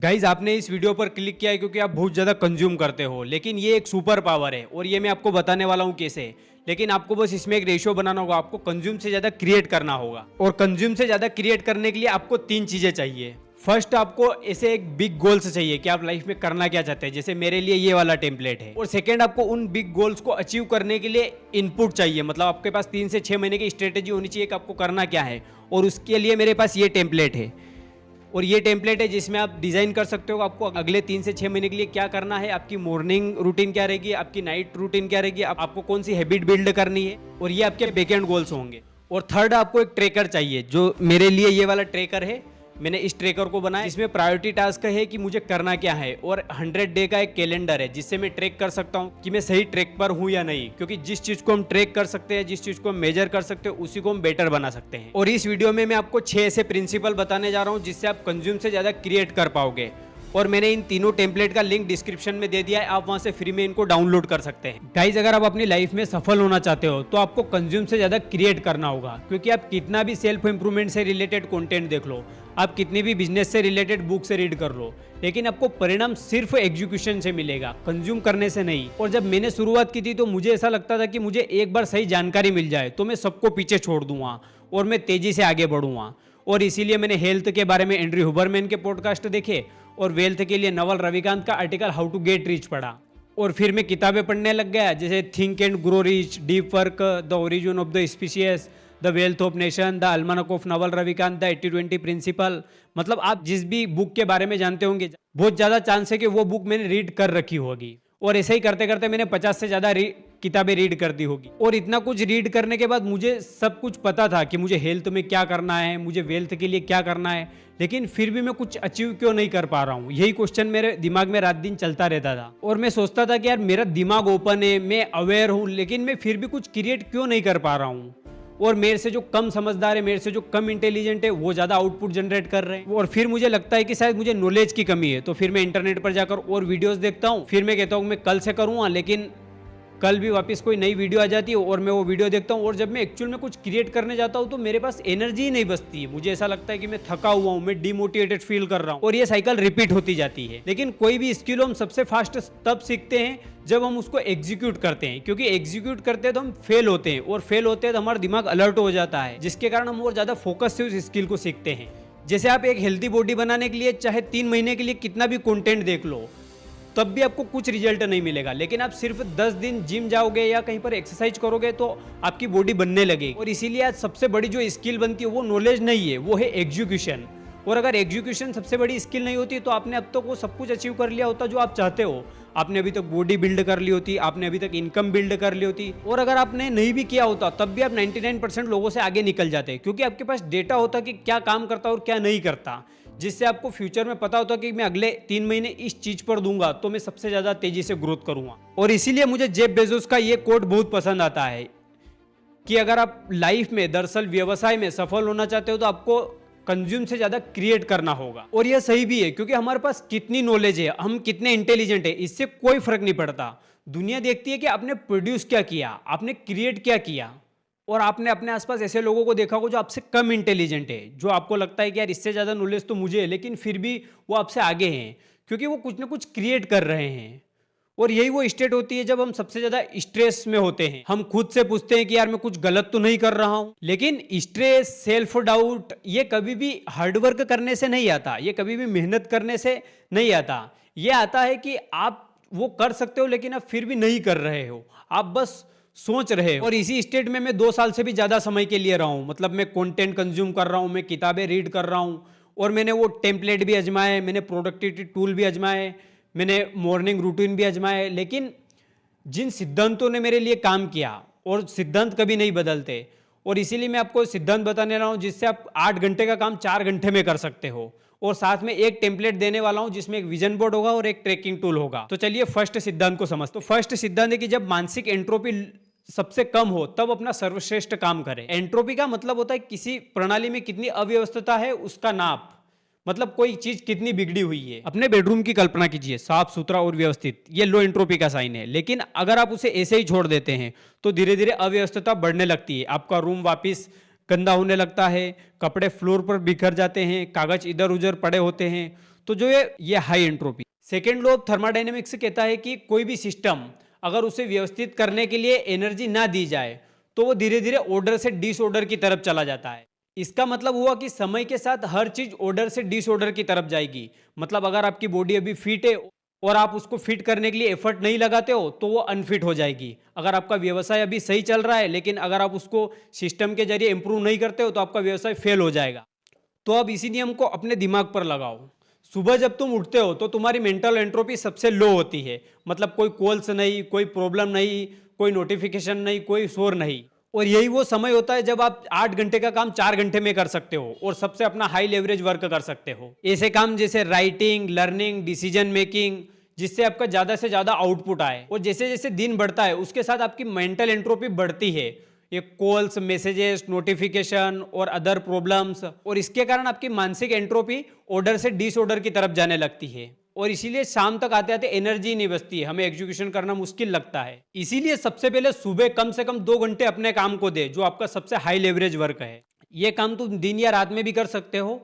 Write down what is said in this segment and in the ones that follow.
Guys आपने इस video पर क्लिक किया है क्योंकि आप बहुत ज़्यादा कंज्यूम करते हो, लेकिन ये एक सुपर पावर है और ये मैं आपको बताने वाला हूँ कैसे। लेकिन आपको बस इसमें एक रेशियो बनाना होगा, आपको कंज्यूम से ज़्यादा क्रिएट करना होगा। और कंज्यूम से ज़्यादा क्रिएट करने के लिए आपको तीन चीज़ें चाहिए। फर्स्ट, आपको ऐसे एक बिग गोल्स चाहिए कि आप लाइफ में करना क्या चाहते हैं, जैसे मेरे लिए ये वाला टेम्पलेट है। और सेकेंड, आपको उन बिग गोल्स को अचीव करने के लिए इनपुट चाहिए, मतलब आपके पास 3 से 6 महीने की स्ट्रेटेजी होनी चाहिए कि आपको करना क्या है। और उसके लिए मेरे पास ये टेम्पलेट है, और ये टेम्पलेट है जिसमें आप डिज़ाइन कर सकते हो आपको अगले 3 से 6 महीने के लिए क्या करना है, आपकी मॉर्निंग रूटीन क्या रहेगी, आपकी नाइट रूटीन क्या रहेगी, आपको कौन सी हैबिट बिल्ड करनी है, और ये आपके बैकएंड गोल्स होंगे। और थर्ड, आपको एक ट्रैकर चाहिए, जो मेरे लिए ये वाला ट्रैकर है। मैंने इस ट्रैकर को बनाया जिसमें प्रायोरिटी टास्क है कि मुझे करना क्या है, और 100 डे का एक कैलेंडर है जिससे मैं ट्रैक कर सकता हूँ कि मैं सही ट्रैक पर हूँ या नहीं। क्योंकि जिस चीज को हम ट्रैक कर सकते हैं, जिस चीज को हम मेजर कर सकते हैं, उसी को हम बेटर बना सकते हैं। और इस वीडियो में मैं आपको 6 ऐसे प्रिंसिपल बताने जा रहा हूँ जिससे आप कंज्यूम से ज्यादा क्रिएट कर पाओगे। और मैंने इन तीनों टेम्पलेट का लिंक डिस्क्रिप्शन में दे दिया है, आप वहां से फ्री में इनको डाउनलोड कर सकते हैं। गाइज, अगर आप अपनी लाइफ में सफल होना चाहते हो तो आपको कंज्यूम से ज्यादा क्रिएट करना होगा। क्योंकि आप कितना भी सेल्फ इंप्रूवमेंट से रिलेटेड कंटेंट देख लो, आप कितनी भी बिजनेस से रिलेटेड बुक से रीड कर लो, लेकिन आपको परिणाम सिर्फ एग्जीक्यूशन से मिलेगा, कंज्यूम करने से नहीं। और जब मैंने शुरुआत की थी तो मुझे ऐसा लगता था कि मुझे एक बार सही जानकारी मिल जाए तो मैं सबको पीछे छोड़ दूंगा और मैं तेजी से आगे बढ़ूंगा। और इसीलिए मैंने हेल्थ के बारे में एंड्रयू हुबरमैन के पॉडकास्ट देखे, और वेल्थ के लिए नवल रविकांत का article how to get rich पढ़ा। और फिर मैं किताबें पढ़ने लग गया, जैसे think and grow rich, deep work, the origin of the species, the wealth of nation, the almanack of Naval Ravikant, the 80-20 principle. मतलब आप जिस भी बुक के बारे में जानते होंगे, बहुत ज़्यादा चांस है कि वो बुक मैंने रीड कर रखी होगी। और ऐसे ही करते करते मैंने 50 से ज़्यादा किताबें रीड कर दी होगी। और इतना कुछ रीड करने के बाद मुझे सब कुछ पता था कि मुझे हेल्थ में क्या करना है, मुझे वेल्थ के लिए क्या करना है, लेकिन फिर भी मैं कुछ अचीव क्यों नहीं कर पा रहा हूँ, यही क्वेश्चन मेरे दिमाग में रात दिन चलता रहता था। और मैं सोचता था कि यार मेरा दिमाग ओपन है, मैं अवेयर हूँ, लेकिन मैं फिर भी कुछ क्रिएट क्यों नहीं कर पा रहा हूँ। और मेरे से जो कम समझदार है, मेरे से जो कम इंटेलिजेंट है, वो ज़्यादा आउटपुट जनरेट कर रहे हैं। और फिर मुझे लगता है कि शायद मुझे नॉलेज की कमी है, तो फिर मैं इंटरनेट पर जाकर और वीडियोस देखता हूँ। फिर मैं कहता हूँ मैं कल से करूँगा, लेकिन कल भी वापस कोई नई वीडियो आ जाती है और मैं वो वीडियो देखता हूँ। और जब मैं एक्चुअल में कुछ क्रिएट करने जाता हूँ तो मेरे पास एनर्जी ही नहीं बचती है। मुझे ऐसा लगता है कि मैं थका हुआ हूँ, मैं डिमोटिवेटेड फील कर रहा हूँ, और ये साइकिल रिपीट होती जाती है। लेकिन कोई भी स्किल हम सबसे फास्ट तब सीखते हैं जब हम उसको एग्जीक्यूट करते हैं, क्योंकि एग्जीक्यूट करते हैं तो हम फेल होते हैं, और फेल होते हैं तो हमारा दिमाग अलर्ट हो जाता है, जिसके कारण हम और ज्यादा फोकस से उस स्किल को सीखते हैं। जैसे आप एक हेल्दी बॉडी बनाने के लिए चाहे 3 महीने के लिए कितना भी कंटेंट देख लो, तब भी आपको कुछ रिजल्ट नहीं मिलेगा। लेकिन आप सिर्फ 10 दिन जिम जाओगे या कहीं पर एक्सरसाइज करोगे तो आपकी बॉडी बनने लगेगी। और इसीलिए आज सबसे बड़ी जो स्किल बनती है वो नॉलेज नहीं है, वो है एग्जीक्यूशन। और अगर एग्जीक्यूशन सबसे बड़ी स्किल नहीं होती तो आपने अब तक वो सब कुछ अचीव कर लिया होता जो आप चाहते हो। आपने अभी तक बॉडी बिल्ड कर ली होती, आपने अभी तक इनकम बिल्ड कर ली होती, और अगर आपने नहीं भी किया होता तब भी आप 99% लोगों से आगे निकल जाते, क्योंकि आपके पास डेटा होता कि क्या काम करता और क्या नहीं करता, जिससे आपको फ्यूचर में पता होता कि मैं अगले 3 महीने इस चीज पर दूंगा तो मैं सबसे ज्यादा तेजी से ग्रोथ करूंगा। और इसीलिए मुझे जेफ बेजोस का ये कोट बहुत पसंद आता है कि अगर आप लाइफ में, दरअसल व्यवसाय में सफल होना चाहते हो तो आपको कंज्यूम से ज्यादा क्रिएट करना होगा। और यह सही भी है, क्योंकि हमारे पास कितनी नॉलेज है, हम कितने इंटेलिजेंट है, इससे कोई फर्क नहीं पड़ता। दुनिया देखती है कि आपने प्रोड्यूस क्या किया, आपने क्रिएट क्या किया। और आपने अपने आसपास ऐसे लोगों को देखा होगा जो आपसे कम इंटेलिजेंट है, जो आपको लगता है कि यार इससे ज़्यादा नॉलेज तो मुझे है, लेकिन फिर भी वो आपसे आगे हैं, क्योंकि वो कुछ ना कुछ क्रिएट कर रहे हैं। और यही वो स्टेट होती है जब हम सबसे ज़्यादा स्ट्रेस में होते हैं। हम खुद से पूछते हैं कि यार मैं कुछ गलत तो नहीं कर रहा हूँ। लेकिन स्ट्रेस, सेल्फ डाउट, ये कभी भी हार्डवर्क करने से नहीं आता, ये कभी भी मेहनत करने से नहीं आता। ये आता है कि आप वो कर सकते हो लेकिन आप फिर भी नहीं कर रहे हो, आप बस सोच रहे हो। और इसी स्टेट में मैं 2 साल से भी ज्यादा समय के लिए रहा हूं। मतलब मैं कंटेंट कंज्यूम कर रहा हूं, मैं किताबें रीड कर रहा हूं, और मैंने वो टेम्पलेट भी आजमाए, मैंने प्रोडक्टिविटी टूल भी आजमाए, मैंने मॉर्निंग रूटीन भी आजमाए। लेकिन जिन सिद्धांतों ने मेरे लिए काम किया, और सिद्धांत कभी नहीं बदलते, और इसीलिए मैं आपको सिद्धांत बताने रहा हूं जिससे आप 8 घंटे का काम 4 घंटे में कर सकते हो। और साथ में एक टेम्पलेट देने वाला हूं जिसमें एक विजन बोर्ड होगा और एक ट्रैकिंग टूल होगा। तो चलिए फर्स्ट सिद्धांत को समझते हैं। तो फर्स्ट सिद्धांत है कि जब मानसिक एंट्रोपी सबसे कम हो तब अपना सर्वश्रेष्ठ काम करें। एंट्रोपी का मतलब होता है किसी प्रणाली में कितनी अव्यवस्था है उसका नाप, मतलब कोई चीज कितनी बिगड़ी हुई है। अपने बेडरूम की कल्पना कीजिए, साफ सुथरा और व्यवस्थित, ये लो एंट्रोपी का साइन है। लेकिन अगर आप उसे ऐसे ही छोड़ देते हैं तो धीरे धीरे अव्यवस्था बढ़ने लगती है। आपका रूम वापिस गंदा होने लगता है, कपड़े फ्लोर पर बिखर जाते हैं, कागज इधर उधर पड़े होते हैं। तो जो ये high entropy. Second law of thermodynamics कहता है कि कोई भी सिस्टम अगर उसे व्यवस्थित करने के लिए एनर्जी ना दी जाए तो वो धीरे धीरे ऑर्डर से डिसऑर्डर की तरफ चला जाता है। इसका मतलब हुआ कि समय के साथ हर चीज ऑर्डर से डिसऑर्डर की तरफ जाएगी। मतलब अगर आपकी बॉडी अभी फिट है और आप उसको फिट करने के लिए एफर्ट नहीं लगाते हो तो वो अनफिट हो जाएगी। अगर आपका व्यवसाय अभी सही चल रहा है लेकिन अगर आप उसको सिस्टम के जरिए इंप्रूव नहीं करते हो तो आपका व्यवसाय फेल हो जाएगा। तो अब इसी नियम को अपने दिमाग पर लगाओ। सुबह जब तुम उठते हो तो तुम्हारी मेंटल एंट्रोपी सबसे लो होती है। मतलब कोई कॉल्स नहीं, कोई प्रॉब्लम नहीं, कोई नोटिफिकेशन नहीं, कोई शोर नहीं। और यही वो समय होता है जब आप 8 घंटे का काम 4 घंटे में कर सकते हो और सबसे अपना हाई लेवरेज वर्क कर सकते हो। ऐसे काम जैसे राइटिंग, लर्निंग, डिसीजन मेकिंग, जिससे आपका ज्यादा से ज्यादा आउटपुट आए। और जैसे जैसे दिन बढ़ता है उसके साथ आपकी मेंटल एंट्रोपी बढ़ती है। ये कॉल्स, मैसेजेस, नोटिफिकेशन और अदर प्रॉब्लम्स, और इसके कारण आपकी मानसिक एंट्रोपी ऑर्डर से डिसऑर्डर की तरफ जाने लगती है। और इसीलिए शाम तक आते आते एनर्जी नहीं बचती है, हमें एग्जीक्यूशन करना मुश्किल लगता है। इसीलिए सबसे पहले सुबह कम से कम 2 घंटे अपने काम को दे, जो आपका सबसे हाई लेवरेज वर्क है। ये काम तुम दिन या रात में भी कर सकते हो,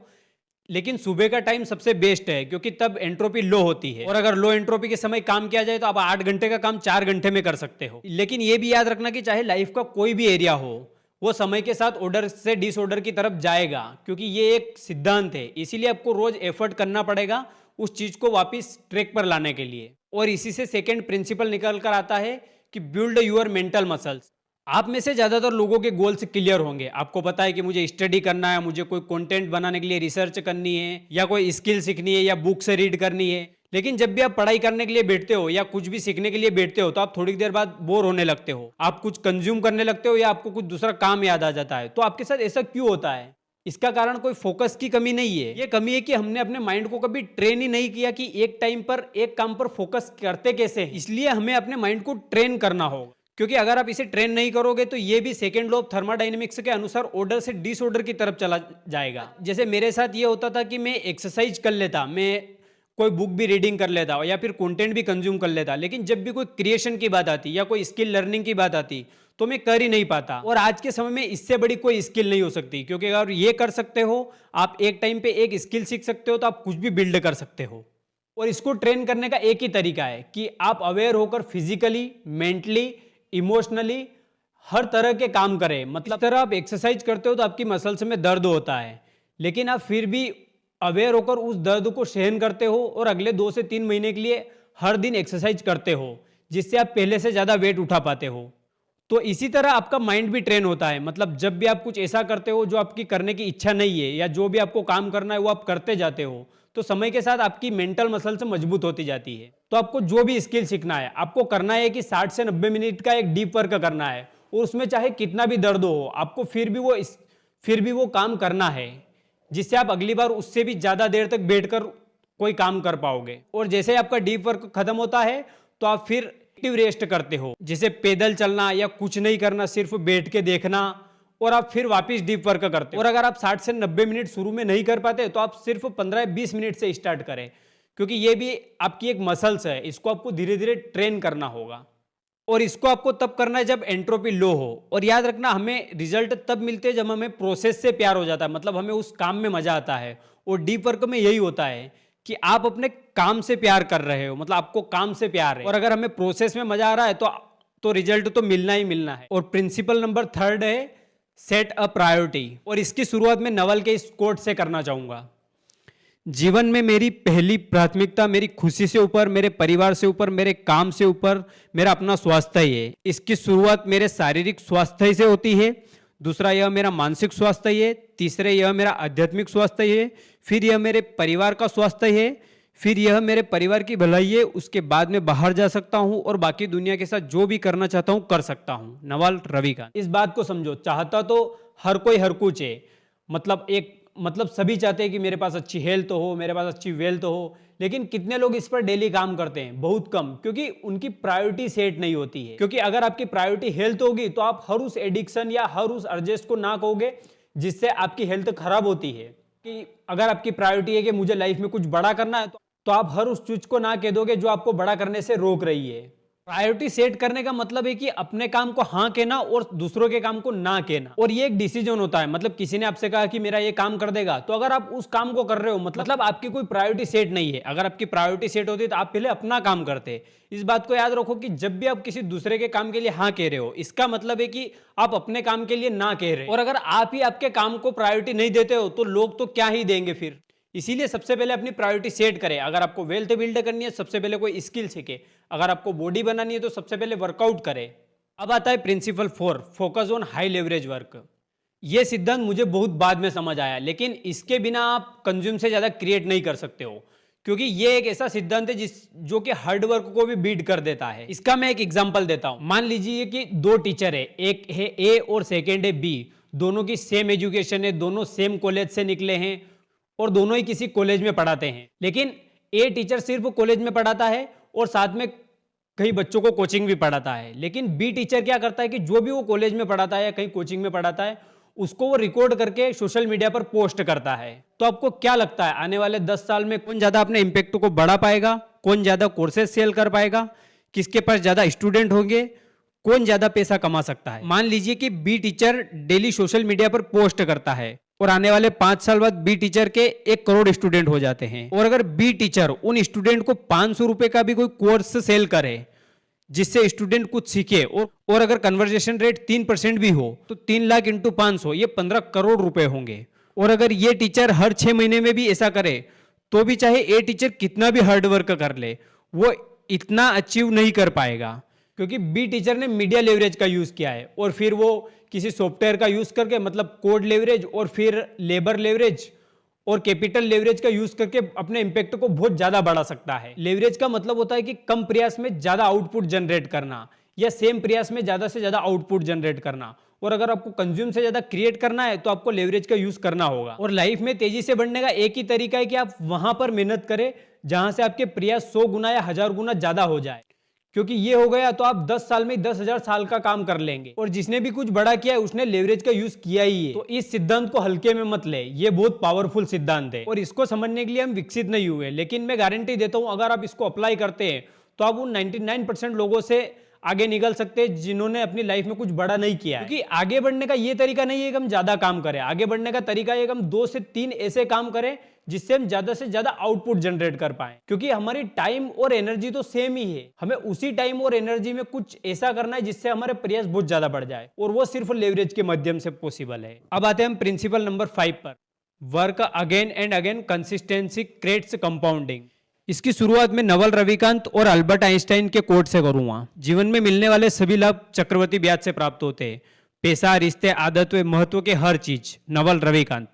लेकिन सुबह का टाइम सबसे बेस्ट है क्योंकि तब एंट्रोपी लो होती है। और अगर लो एंट्रोपी के समय काम किया जाए तो आप 8 घंटे का काम 4 घंटे में कर सकते हो। लेकिन ये भी याद रखना कि चाहे लाइफ का कोई भी एरिया हो, वो समय के साथ ऑर्डर से डिसऑर्डर की तरफ जाएगा, क्योंकि ये एक सिद्धांत है। इसीलिए आपको रोज एफर्ट करना पड़ेगा उस चीज को वापस ट्रैक पर लाने के लिए। और इसी से सेकेंड प्रिंसिपल निकल कर आता है कि बिल्ड यूर मेंटल मसल्स। आप में से ज्यादातर लोगों के गोल्स क्लियर होंगे। आपको पता है कि मुझे स्टडी करना है, मुझे कोई कंटेंट बनाने के लिए रिसर्च करनी है, या कोई स्किल सीखनी है, या बुक से रीड करनी है। लेकिन जब भी आप पढ़ाई करने के लिए बैठते हो या कुछ भी सीखने के लिए बैठते हो तो आप थोड़ी देर बाद बोर होने लगते हो, आप कुछ कंज्यूम करने लगते हो या आपको कुछ दूसरा काम याद आ जाता है। तो आपके साथ ऐसा क्यों होता है? इसका कारण कोई फोकस की कमी नहीं है। ये कमी है कि हमने अपने माइंड को कभी ट्रेन ही नहीं किया कि एक टाइम पर एक काम पर फोकस करते कैसे हैं। इसलिए हमें अपने माइंड को ट्रेन करना होगा, क्योंकि अगर आप इसे ट्रेन नहीं करोगे तो ये भी सेकेंड लॉ ऑफ थर्मोडायनेमिक्स के अनुसार ऑर्डर से डिसऑर्डर की तरफ चला जाएगा। जैसे मेरे साथ ये होता था कि मैं एक्सरसाइज कर लेता, मैं कोई बुक भी रीडिंग कर लेता या फिर कंटेंट भी कंज्यूम कर लेता, लेकिन जब भी कोई क्रिएशन की बात आती या कोई स्किल लर्निंग की बात आती तो मैं कर ही नहीं पाता। और आज के समय में इससे बड़ी कोई स्किल नहीं हो सकती, क्योंकि अगर ये कर सकते हो, आप एक टाइम पे एक स्किल सीख सकते हो, तो आप कुछ भी बिल्ड कर सकते हो। और इसको ट्रेन करने का एक ही तरीका है कि आप अवेयर होकर फिजिकली, मेंटली, इमोशनली हर तरह के काम करें। मतलब तरह आप एक्सरसाइज करते हो तो आपकी मसल्स में दर्द होता है, लेकिन आप फिर भी अवेयर होकर उस दर्द को सहन करते हो और अगले 2 से 3 महीने के लिए हर दिन एक्सरसाइज करते हो, जिससे आप पहले से ज़्यादा वेट उठा पाते हो। तो इसी तरह आपका माइंड भी ट्रेन होता है। मतलब जब भी आप कुछ ऐसा करते हो जो आपकी करने की इच्छा नहीं है, या जो भी आपको काम करना है वो आप करते जाते हो, तो समय के साथ आपकी मेंटल मसल्स मजबूत होती जाती है। तो आपको जो भी स्किल सीखना है, आपको करना है कि 60 से 90 मिनट का एक डीप वर्क करना है, और उसमें चाहे कितना भी दर्द हो, आपको फिर भी वो काम करना है, जिससे आप अगली बार उससे भी ज्यादा देर तक बैठकर कोई काम कर पाओगे। और जैसे आपका डीप वर्क खत्म होता है तो आप फिर एक्टिव रेस्ट करते हो, जैसे पैदल चलना या कुछ नहीं करना, सिर्फ बैठ के देखना, और आप फिर वापस डीप वर्क करते हो। और अगर आप 60 से 90 मिनट शुरू में नहीं कर पाते तो आप सिर्फ 15-20 मिनट से स्टार्ट करें, क्योंकि ये भी आपकी एक मसल्स है, इसको आपको धीरे धीरे ट्रेन करना होगा। और इसको आपको तब करना है जब एंट्रोपी लो हो। और याद रखना, हमें रिजल्ट तब मिलते हैं जब हमें प्रोसेस से प्यार हो जाता है, मतलब हमें उस काम में मजा आता है। और डीप वर्क में यही होता है कि आप अपने काम से प्यार कर रहे हो, मतलब आपको काम से प्यार है, और अगर हमें प्रोसेस में मजा आ रहा है तो रिजल्ट तो मिलना ही मिलना है। और प्रिंसिपल नंबर 3 है सेट अ प्रायोरिटी। और इसकी शुरुआत में नवल के इस कोट से करना चाहूंगा। जीवन में मेरी पहली प्राथमिकता मेरी खुशी से ऊपर, मेरे परिवार से ऊपर, मेरे काम से ऊपर मेरा अपना स्वास्थ्य ही है। इसकी शुरुआत मेरे शारीरिक स्वास्थ्य से होती है, दूसरा यह मेरा मानसिक स्वास्थ्य है, तीसरे यह मेरा आध्यात्मिक स्वास्थ्य है, फिर यह मेरे परिवार का स्वास्थ्य है, फिर यह मेरे परिवार की भलाई है। उसके बाद मैं बाहर जा सकता हूँ और बाकी दुनिया के साथ जो भी करना चाहता हूँ कर सकता हूँ। नवल रविकांत। इस बात को समझो, चाहता तो हर कोई हर कुछ है। मतलब सभी चाहते हैं कि मेरे पास अच्छी हेल्थ हो, मेरे पास अच्छी वेल्थ हो, लेकिन कितने लोग इस पर डेली काम करते हैं? बहुत कम, क्योंकि उनकी प्रायोरिटी सेट नहीं होती है। क्योंकि अगर आपकी प्रायोरिटी हेल्थ होगी तो आप हर उस एडिक्शन या हर उस अर्जेस को ना कहोगे जिससे आपकी हेल्थ खराब होती है। कि अगर आपकी प्रायोरिटी है कि मुझे लाइफ में कुछ बड़ा करना है तो आप हर उस चीज को ना कह दोगे जो आपको बड़ा करने से रोक रही है। प्रायोरिटी सेट करने का मतलब है कि अपने काम को हाँ कहना और दूसरों के काम को ना कहना, और ये एक डिसीजन होता है। मतलब किसी ने आपसे कहा कि मेरा ये काम कर देगा, तो अगर आप उस काम को कर रहे हो मतलब आपकी कोई प्रायोरिटी सेट नहीं है। अगर आपकी प्रायोरिटी सेट होती तो आप पहले अपना काम करते। इस बात को याद रखो कि जब भी आप किसी दूसरे के काम के लिए हाँ कह रहे हो, इसका मतलब है कि आप अपने काम के लिए ना कह रहे हो। और अगर आप ही आपके काम को प्रायोरिटी नहीं देते हो तो लोग तो क्या ही देंगे फिर। इसीलिए सबसे पहले अपनी प्रायोरिटी सेट करें। अगर आपको वेल्थ बिल्ड करनी है, सबसे पहले कोई स्किल सीखे। अगर आपको बॉडी बनानी है तो सबसे पहले वर्कआउट करें। अब आता है principle 4, focus on high leverage work. ये सिद्धांत मुझे बहुत बाद में समझ आया, लेकिन इसके बिना आप कंज्यूम से ज्यादा क्रिएट नहीं कर सकते हो, क्योंकि ये एक ऐसा सिद्धांत है जो कि हार्ड वर्क को भी बीट कर देता है। इसका मैं एक एग्जांपल देता हूं। मान लीजिए कि दो टीचर है, एक है ए और सेकेंड है बी। दोनों की सेम एजुकेशन है, दोनों सेम कॉलेज से निकले हैं और दोनों ही किसी कॉलेज में पढ़ाते हैं। लेकिन ए टीचर सिर्फ कॉलेज में पढ़ाता है और साथ में कई बच्चों को कोचिंग भी पढ़ाता है। लेकिन बी टीचर क्या करता है कि जो भी वो कॉलेज में पढ़ाता है या कहीं कोचिंग में पढ़ाता है, उसको वो रिकॉर्ड करके सोशल मीडिया पर पोस्ट करता है। तो आपको क्या लगता है आने वाले 10 साल में कौन ज्यादा अपने इंपैक्ट को बढ़ा पाएगा, कौन ज्यादा कोर्सेज सेल कर पाएगा, किसके पास ज्यादा स्टूडेंट होंगे, कौन ज्यादा पैसा कमा सकता है? मान लीजिए कि B teacher daily social media पर पोस्ट करता है और आने वाले 5 साल बाद बी टीचर के 1 करोड़ स्टूडेंट हो जाते हैं। और अगर बी टीचर उन स्टूडेंट को 500 रुपए का भी कोई कोर्स सेल करे जिससे स्टूडेंट कुछ सीखे, और अगर कन्वर्जेशन रेट 3% भी हो तो 3 लाख इंटू 500 ये 15 करोड़ रुपए होंगे। और अगर ये टीचर हर 6 महीने में भी ऐसा करे तो भी चाहे ए टीचर कितना भी हार्ड वर्क कर ले, वो इतना अचीव नहीं कर पाएगा, क्योंकि बी टीचर ने मीडिया लेवरेज का यूज किया है और फिर वो किसी सॉफ्टवेयर का यूज करके, मतलब कोड लेवरेज और फिर लेबर लेवरेज और कैपिटल लेवरेज का यूज करके अपने इंपैक्ट को बहुत ज्यादा बढ़ा सकता है। लेवरेज का मतलब होता है कि कम प्रयास में ज्यादा आउटपुट जनरेट करना या सेम प्रयास में ज्यादा से ज्यादा आउटपुट जनरेट करना। और अगर आपको कंज्यूम से ज्यादा क्रिएट करना है तो आपको लेवरेज का यूज करना होगा। और लाइफ में तेजी से बढ़ने का एक ही तरीका है कि आप वहां पर मेहनत करें जहां से आपके प्रयास 100 गुना या 1000 गुना ज्यादा हो जाए, क्योंकि ये हो गया तो आप 10 साल में 10,000 साल का काम कर लेंगे। और जिसने भी कुछ बड़ा किया है उसने लेवरेज का यूज किया ही है। तो इस सिद्धांत को हल्के में मत ले, ये बहुत पावरफुल सिद्धांत है और इसको समझने के लिए हम विकसित नहीं हुए। लेकिन मैं गारंटी देता हूं अगर आप इसको अप्लाई करते हैं तो आप उन 99% लोगों से आगे निकल सकते हैं जिन्होंने अपनी लाइफ में कुछ बड़ा नहीं किया है। क्योंकि आगे बढ़ने का ये तरीका नहीं है कि हम ज्यादा काम करें, आगे बढ़ने का तरीका है कि हम 2 से 3 ऐसे काम करें जिससे हम ज्यादा से ज्यादा आउटपुट जनरेट कर पाए। क्योंकि हमारी टाइम और एनर्जी तो सेम ही है, हमें उसी टाइम और एनर्जी में कुछ ऐसा करना है जिससे हमारे प्रयास बहुत ज्यादा बढ़ जाए, और वो सिर्फ लेवरेज के माध्यम से पॉसिबल है। अब आते हैं हम प्रिंसिपल नंबर 5 पर, work again and again, consistency creates compounding. इसकी शुरुआत में नवल रविकांत और अल्बर्ट आइंस्टाइन के कोट से करूंगा। जीवन में मिलने वाले सभी लाभ चक्रवर्ती ब्याज से प्राप्त होते हैं, पैसा, रिश्ते, आदत व महत्व के हर चीज। नवल रविकांत।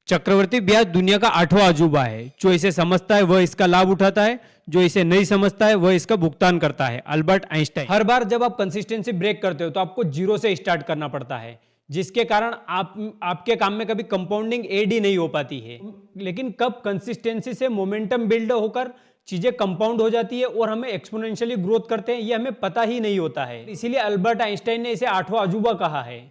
चक्रवर्ती ब्याज दुनिया का 8वां अजूबा है। जो इसे समझता है वह इसका लाभ उठाता है, जो इसे नहीं समझता है वह इसका भुगतान करता है। Albert Einstein. हर बार जब आप कंसिस्टेंसी ब्रेक करते हो तो आपको जीरो से स्टार्ट करना पड़ता है, जिसके कारण आपके काम में कभी कंपाउंडिंग एड ही नहीं हो पाती है। लेकिन कब कंसिस्टेंसी से मोमेंटम बिल्ड होकर चीजें कंपाउंड हो जाती है और हमें एक्सपोनेंशियली ग्रोथ करते हैं, ये हमें पता ही नहीं होता है। इसीलिए अल्बर्ट आइंस्टाइन ने इसे 8वां अजूबा कहा है।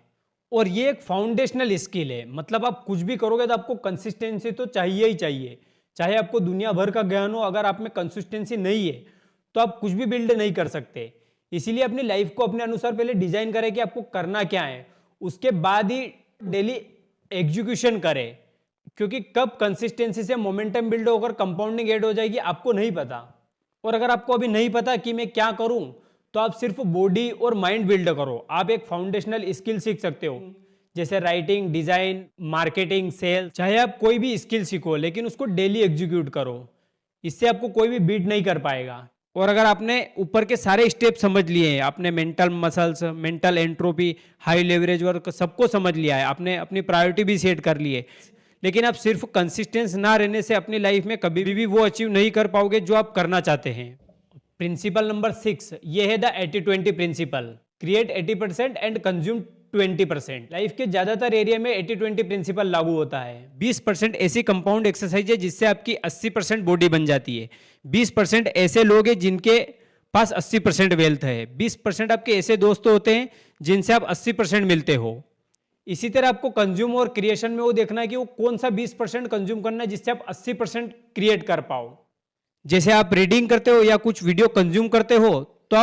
और ये एक फाउंडेशनल स्किल है, मतलब आप कुछ भी करोगे तो आपको कंसिस्टेंसी तो चाहिए ही चाहिए। चाहे आपको दुनिया भर का ज्ञान हो, अगर आप में कंसिस्टेंसी नहीं है तो आप कुछ भी बिल्ड नहीं कर सकते। इसीलिए अपनी लाइफ को अपने अनुसार पहले डिजाइन करें कि आपको करना क्या है, उसके बाद ही डेली एग्जीक्यूशन करें। क्योंकि कब कंसिस्टेंसी से मोमेंटम बिल्ड होकर कंपाउंडिंग ऐड हो जाएगी आपको नहीं पता। और अगर आपको अभी नहीं पता कि मैं क्या करूं तो आप सिर्फ बॉडी और माइंड बिल्ड करो। आप एक फाउंडेशनल स्किल सीख सकते हो, जैसे राइटिंग, डिजाइन, मार्केटिंग, सेल। चाहे आप कोई भी स्किल सीखो लेकिन उसको डेली एग्जीक्यूट करो, इससे आपको कोई भी बीट नहीं कर पाएगा। और अगर आपने ऊपर के सारे स्टेप समझ लिए हैं, आपने mental muscles, mental entropy, high leverage work सबको समझ लिया है, आपने अपनी प्रायोरिटी भी सेट कर ली है, लेकिन आप सिर्फ कंसिस्टेंस ना रहने से अपनी लाइफ में कभी भी वो अचीव नहीं कर पाओगे जो आप करना चाहते हैं। प्रिंसिपल नंबर 6 ये है the 80-20 principle. Create 80% and consume 20%। Life के ज्यादातर एरिया में 80-20 प्रिंसिपल लागू होता है। 20% ऐसी कंपाउंड एक्सरसाइज है जिससे आपकी 80% बॉडी बन जाती है। 20% ऐसे लोग हैं जिनके पास 80% वेल्थ है। 20% आपके ऐसे दोस्त होते हैं जिनसे आप 80% मिलते हो। इसी तरह आपको कंज्यूम और क्रिएशन में वो देखना है कि वो कौन सा 20% कंज्यूम करना है जिससे आप 80% क्रिएट कर पाओ। जैसे आप रीडिंग करते हो या कुछ वीडियो कंज्यूम करते हो तो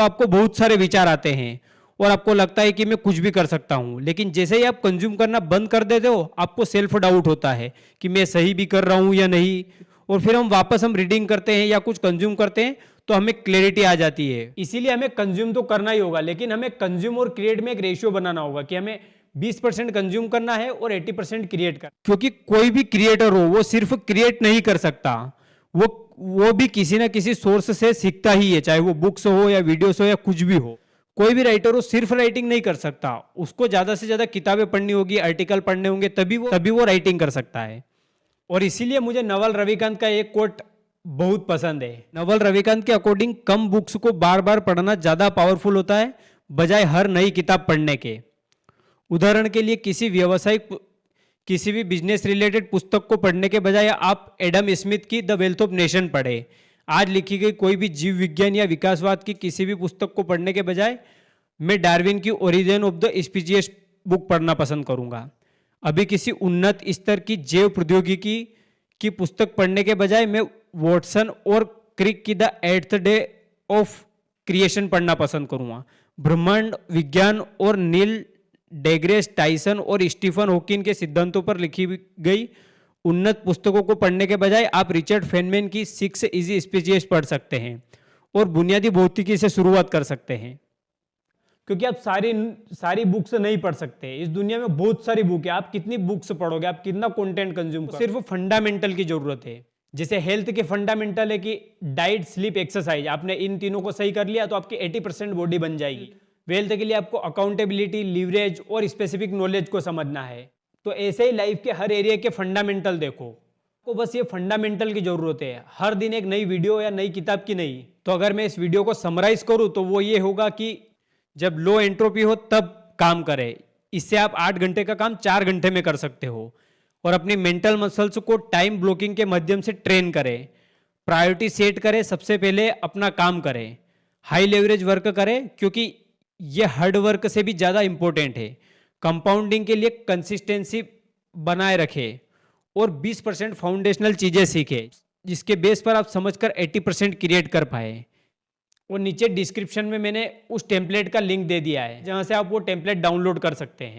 आपको बहुत सारे विचार आते हैं और आपको लगता है कि मैं कुछ भी कर सकता हूं। लेकिन जैसे ही आप कंज्यूम करना बंद कर देते हो, आपको सेल्फ डाउट होता है कि मैं सही भी कर रहा हूं या नहीं। और फिर हम रीडिंग करते हैं या कुछ कंज्यूम करते हैं तो हमें क्लैरिटी आ जाती है। इसीलिए हमें कंज्यूम तो करना ही होगा, लेकिन हमें कंज्यूम और क्रिएट में एक रेशियो बनाना होगा कि हमें 20% कंज्यूम करना है और 80% क्रिएट करना। क्योंकि कोई भी क्रिएटर हो वो सिर्फ क्रिएट नहीं कर सकता, वो भी किसी ना किसी सोर्स से सीखता ही है, चाहे वो बुक्स हो या वीडियोस हो या कुछ भी हो। कोई भी राइटर हो सिर्फ राइटिंग नहीं कर सकता, उसको ज्यादा से ज्यादा किताबें पढ़नी होगी, आर्टिकल पढ़ने होंगे, तभी वो राइटिंग कर सकता है। और इसीलिए मुझे नवल रविकांत का एक कोट बहुत पसंद है। नवल रविकांत के अकॉर्डिंग कम बुक्स को बार बार पढ़ना ज्यादा पावरफुल होता है बजाय हर नई किताब पढ़ने के। उदाहरण के लिए किसी भी बिजनेस रिलेटेड पुस्तक को पढ़ने के बजाय आप एडम स्मिथ की द वेल्थ ऑफ नेशन पढ़े। आज लिखी गई कोई भी जीव विज्ञान या विकासवाद की किसी भी पुस्तक को पढ़ने के बजाय मैं डार्विन की origin of the species book पढ़ना पसंद करूंगा। अभी किसी उन्नत स्तर की जैव प्रौद्योगिकी की पुस्तक पढ़ने के बजाय मैं वॉटसन और क्रिक की the eighth day of creation पढ़ना पसंद करूंगा। ब्रह्मांड विज्ञान और नील डेग्रेस टाइसन और स्टीफन हॉकिन के सिद्धांतों पर लिखी गई उन्नत पुस्तकों को पढ़ने के बजाय आप रिचर्ड फेनमैन की 6 इजी स्पीशीज पढ़ सकते हैं और बुनियादी भौतिकी से शुरुआत कर सकते हैं। क्योंकि आप सारी बुक्स नहीं पढ़ सकते, इस दुनिया में बहुत सारी बुक है, आप कितनी बुक्स पढ़ोगे, आप कितना कंटेंट कंज्यूम करोगे। सिर्फ फंडामेंटल की जरूरत है। जैसे हेल्थ के फंडामेंटल है कि डाइट, स्लीप, एक्सरसाइज, आपने इन तीनों को सही कर लिया तो आपकी 80% बॉडी बन जाएगी। वेल्थ के लिए आपको अकाउंटेबिलिटी, लीवरेज और स्पेसिफिक नॉलेज को समझना है। तो ऐसे ही लाइफ के हर एरिया के फंडामेंटल देखो, आपको बस ये फंडामेंटल की जरूरत है, हर दिन एक नई वीडियो या नई किताब की नहीं। तो अगर मैं इस वीडियो को समराइज करूं तो वो ये होगा कि जब लो एंट्रोपी हो तब काम करें। इससे आप 8 घंटे का काम 4 घंटे में कर सकते हो। और अपनी मेंटल मसल्स को टाइम ब्लॉकिंग के माध्यम से ट्रेन करें। प्रायोरिटी सेट करें, सबसे पहले अपना काम करें, हाई लेवरेज वर्क करें क्योंकि ये हार्ड वर्क से भी ज़्यादा इंपॉर्टेंट है। कंपाउंडिंग के लिए कंसिस्टेंसी बनाए रखें और 20% फाउंडेशनल चीज़ें सीखें जिसके बेस पर आप समझकर 80% क्रिएट कर पाए। और नीचे डिस्क्रिप्शन में मैंने उस टेम्पलेट का लिंक दे दिया है जहां से आप वो टेम्पलेट डाउनलोड कर सकते हैं।